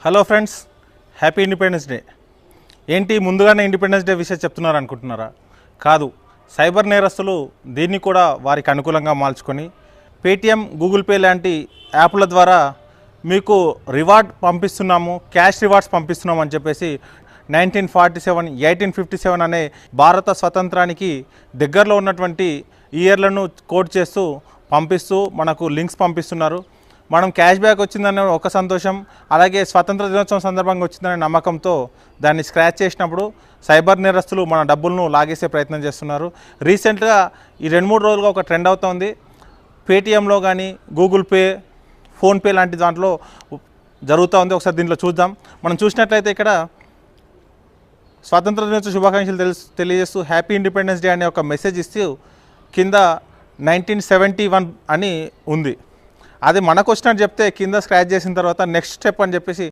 Hello friends, happy independence day. ఏంటి ముందుగానే independence day విషయం చెప్తున్నారు అనుకుంటున్నారా? కాదు, సైబర్ నేరస్తులు దీన్ని కూడా వారికి అనుకూలంగా మార్చుకొని పేటిఎం, గూగుల్ పే లాంటి యాప్ల ద్వారా మీకు రివార్డ్ పంపిస్తున్నాము, క్యాష్ రివార్డ్స్ పంపిస్తున్నాము అని చెప్పేసి 1947, 1857 అనే భారత స్వతంత్రానికి దగ్గరలో ఉన్నటువంటి ఇయర్లను కోట్ చేస్తూ పంపిస్తూ మనకు లింక్స్ పంపిస్తున్నారు. మనం క్యాష్ బ్యాక్ వచ్చిందనే ఒక సంతోషం, అలాగే స్వాతంత్ర దినోత్సవం సందర్భంగా వచ్చిందనే నమ్మకంతో దాన్ని స్క్రాచ్ చేసినప్పుడు సైబర్ నేరస్తులు మన డబ్బులను లాగేసే ప్రయత్నం చేస్తున్నారు. రీసెంట్గా ఈ 2-3 రోజులుగా ఒక ట్రెండ్ అవుతోంది. పేటిఎంలో కానీ, గూగుల్ పే, ఫోన్పే లాంటి దాంట్లో జరుగుతూ ఉంది. ఒకసారి దీంట్లో చూద్దాం. మనం చూసినట్లయితే ఇక్కడ స్వాతంత్ర దినోత్సవ శుభాకాంక్షలు తెలియజేస్తూ హ్యాపీ ఇండిపెండెన్స్ డే అనే ఒక మెసేజ్ ఇస్తూ కింద 1971 అని ఉంది. అది మనకు వచ్చినట్టు చెప్తే కింద స్క్రాచ్ చేసిన తర్వాత నెక్స్ట్ స్టెప్ అని చెప్పేసి